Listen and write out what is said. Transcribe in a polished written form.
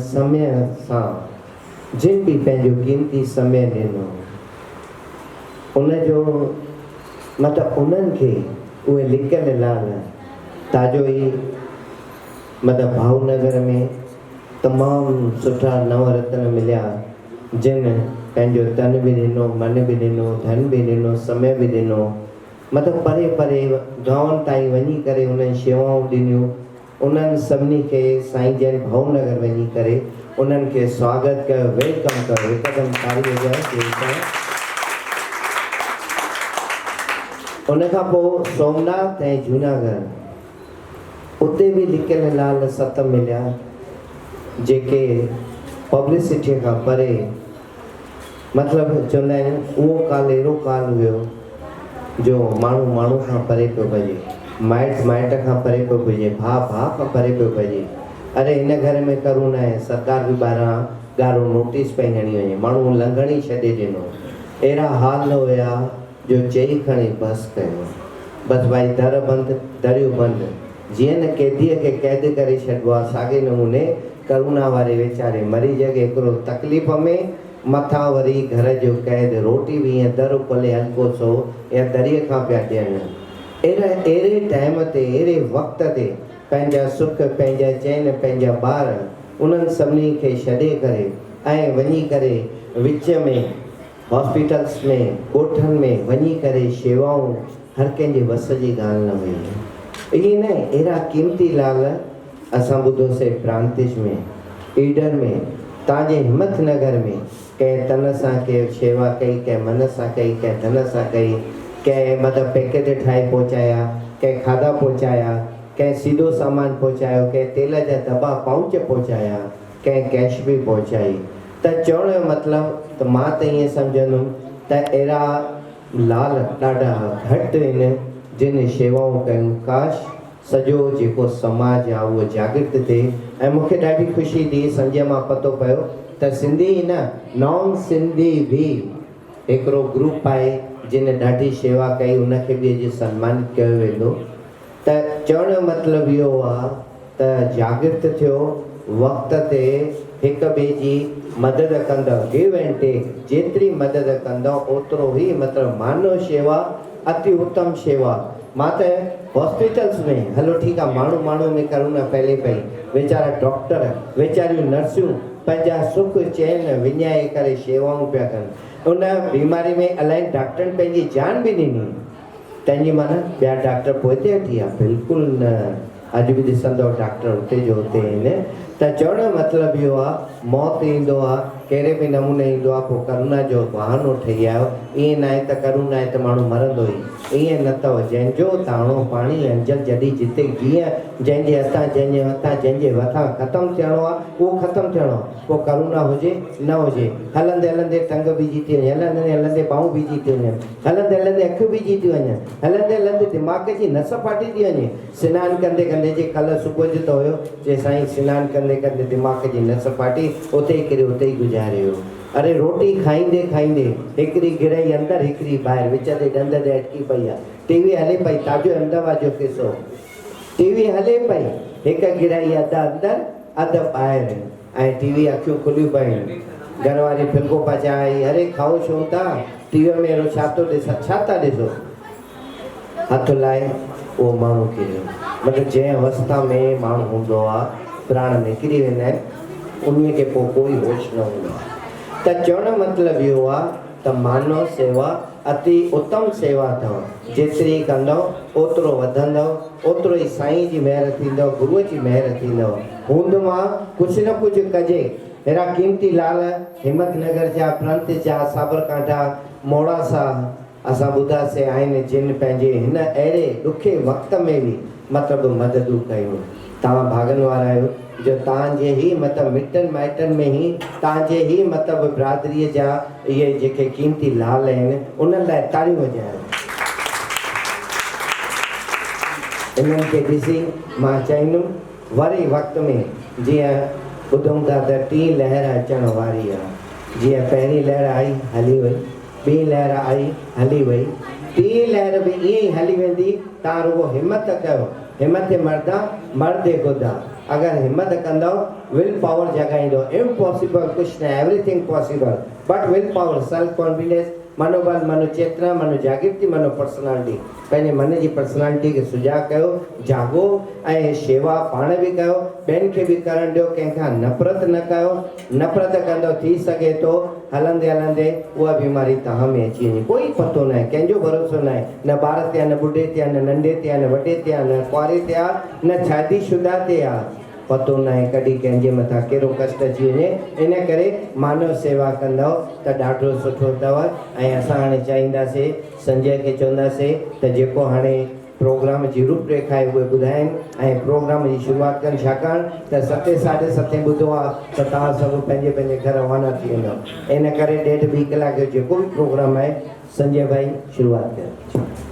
समय सां जिन भी पंहिंजो कीमती समय ॾिनो उनजो मतिलबु उन्हनि खे उहे लिकियल लाल ताजो ई मतिलबु भावनगर में तमामु सुठा नवरत्न मिलिया जिन पंहिंजो तन बि ॾिनो मन बि ॾिनो धन बि ॾिनो समय बि ॾिनो मतिलबु परे परे गांवनि ताईं वञी करे उन्हनि शेवाऊं ॾिनियूं उन्हनि सभिनी खे साईं जन भावनगर वञी करे उन्हनि खे स्वागत कयो वेलकम कयो हिकदमि तारीफ़ कयो। उन खां पोइ सोमनाथ ऐं जूनागढ़ उते बि लिकियल लाल सत मिलिया जेके पब्लिसिटीअ खां परे मतिलबु चवंदा आहिनि उहो काल अहिड़ो काल हुयो जो माण्हू माण्हू खां परे पियो भॼे माइट माइट खां परे पियो भॼे भाउ भाउ खां परे पियो भॼे। अरे हिन घर में करूं न सरकार बि ॿाहिरां ॻाढ़ो नोटिस पई हणी वञे माण्हू लंघण ई छॾे ॾिनो अहिड़ा हाल न हुया जो चई खणी बसि कयो बसि भाई दर बंदि दरियूं बंदि जीअं न कैदीअ खे क़ैद करे छॾिबो आहे साॻे नमूने करुणा वारे वीचारे मरीज़ खे हिकिड़ो तकलीफ़ में मथां वरी घर जो क़ैद रोटी बि ईअं दर पले हल्को सो या दरीअ खां पिया ॾियनि अहिड़े टाइम ते अहिड़े वक़्त ते पंहिंजा सुख पंहिंजा चैन पंहिंजा ॿार उन्हनि सभिनी खे छॾे करे ऐं वञी करे विच में हॉस्पिटल्स में ॻोठनि में वञी करे शेवाऊं हर कंहिंजे वस जी ॻाल्हि न हुई। इहे न अहिड़ा कीमती लाल असां ॿुधोसीं प्रांतिश में ईडर में तव्हांजे हिम्मतनगर में कंहिं तन सां कंहिं शेवा कई कंहिं मन सां कई कंहिं धन सां कई कंहिं मतिलबु पैकेट ठाहे पहुचाया कंहिं खाधा पहुचाया कंहिं सीधो सामान पहुचायो कंहिं तेल जा दॿा पाउच पहुचाया कंहिं कैश बि पहुचाई त चवण जो मतिलबु त मां त ईअं सम्झंदुमि त अहिड़ा लाल ॾाढा घटि आहिनि जिन शेवाऊं कयूं काश सॼो जेको समाज आहे उहो जागृत थिए ऐं मूंखे ॾाढी ख़ुशी थी संजय मां पतो पियो त सिंधी न नॉन सिंधी बि हिकिड़ो ग्रुप आहे जिन ॾाढी शेवा कई उनखे बि अॼु सन्मानित कयो वेंदो त चवण जो मतिलबु इहो आहे त जागृत थियो वक़्त ते हिक ॿिए जी मदद कंदव गिव एंड टेक जेतिरी मदद कंदव ओतिरो ई मतिलबु मानव शेवा अति उत्तम शेवा मां त हॉस्पिटल्स में हलो ठीकु आहे माण्हू माण्हू में करुणा पहले पई वीचारा डॉक्टर वीचारियूं नर्सियूं पंहिंजा सुख चैन विञाए करे शेवाऊं पिया कनि उन बीमारी में अलाए डॉक्टरनि पंहिंजी जान बि ॾिनी तंहिंजी माना ॿिया डॉक्टर पोइ ते वठी आहे बिल्कुलु न अॼु बि ॾिसंदव डॉक्टर हुते जो हुते आहिनि त चवण जो मतिलबु इहो आहे मौत ईंदो आहे कहिड़े बि नमूने ईंदो आहे पोइ करुणा जो बहानो ठही आयो ईअं न आहे त करुणा आहे त माण्हू मरंदो ई ईअं न अथव जंहिंजो ताणो पाणी अंजल जॾहिं जिते जीअं जंहिंजे हथां जंहिंजे मथां ख़तमु थियणो आहे उहो ख़तमु थियणो आहे पोइ करुणा हुजे न हुजे हलंदे हलंदे टंग बीजी थी वञे हलंदे हलंदे ॿाहूं बीजी थी वञनि हलंदे हलंदे अखि बीजी थी वञनि हलंदे हलंदे दिमाग़ जी नस फाटी थी वञे सनानु कंदे कंदे जे कल्ह सुबुह जो त हुयो जे साईं सनानु कंदे कंदे दिमाग़ जी नस फाटी उते ई किरी उते ई गुज़ारे वियो। अरे रोटी खाईंदे खाईंदे हिकिड़ी गिरई अंदरि हिकिड़ी ॿाहिरि विच ते ॾंद ते अटकी पई आहे टीवी हले पई ताज़ो अहमदाबाद जो किसो टीवी हले पई हिकु गिरई अधु अंदरि अधु ॿाहिरि ऐं टीवी अखियूं खुलियूं पयूं घरवारी फुल्को पचाई अरे खाओ छो था टीवीअ में अहिड़ो छा थो ॾिसां छा था ॾिसो हथु लाइ उहो माण्हू किरियो मतिलबु जंहिं अवस्था में माण्हू हूंदो आहे प्राण निकिरी वेंदा आहिनि उन्हीअ खे पोइ कोई होश न हूंदो आहे त चवण जो मतिलबु इहो आहे त मानव सेवा अति उत्तम सेवा अथव जेतिरी कंदव ओतिरो वधंदव ओतिरो ई साईं जी महिर थींदव गुरूअ जी महिर थींदव हूंदो मां कुझु न कुझु कजे अहिड़ा क़ीमती लाल हिम्मतनगर जा प्रांत जा साबरकांठा मोड़ासा असां ॿुधासीं आहिनि जिन पंहिंजे हिन अहिड़े ॾुखे वक़्त में बि मतिलबु मददूं कयूं तव्हां भागनि वारा आहियो जो तव्हांजे ई मतिलबु मिटनि माइटनि में ई तव्हांजे ई मतिलबु बिरादरीअ जा इहे जेके क़ीमती लाल आहिनि उन्हनि लाइ ताड़ियूं वॼायो इन्हनि खे ॾिसी मां चाहींदुमि वरी वक़्त में जीअं ॿुधूं था त टीं लहर अचण वारी आहे जीअं पहिरीं लहर आई हली वई ॿी लहर आई हली वई टीं लहर बि ईअं ई हली वेंदी तव्हां रुगो हिमत कयो हिमत मर्दा मर्द ख़ुदा अगर हिम्मत कंदो विल पावर जगाईंदो इम्पॉसिबल कुछ न everything possible but will power self confidence मनोबल मनो चेतना मनो जागृति मनो पर्सनालिटी पंहिंजे मन जी पर्सनालिटी खे सुजाॻ कयो जागो ऐं शेवा पाण बि कयो ॿियनि खे बि करणु ॾियो कंहिंखां नफ़रत न कयो नफ़रत कंदो थी सघे थो हलंदे हलंदे उहा बीमारी तव्हां में अची वञे कोई पतो न आहे कंहिंजो भरोसो न आहे न ॿार ते आहे न ॿुढे ते आहे न नंढे ते आहे न वॾे ते आहे न कुआरे ते आहे न शादीशुदा ते आहे पतो न आहे कॾहिं कंहिंजे मथां कहिड़ो कष्ट अची वञे इन करे मानव सेवा कंदव त ॾाढो सुठो अथव ऐं असां हाणे चाहींदासीं संजय खे चवंदासीं त जेको हाणे प्रोग्राम जी रूपरेखा आहे उहे ॿुधाइनि ऐं प्रोग्राम जी शुरूआति कनि छाकाणि त 7 साढे 7 ॿुधो आहे त तव्हां सभु पंहिंजे पंहिंजे घर रवाना थी वेंदव इन करे 1.5 ॿी कलाक जो जेको बि प्रोग्राम आहे संजय भाई शुरूआति कयो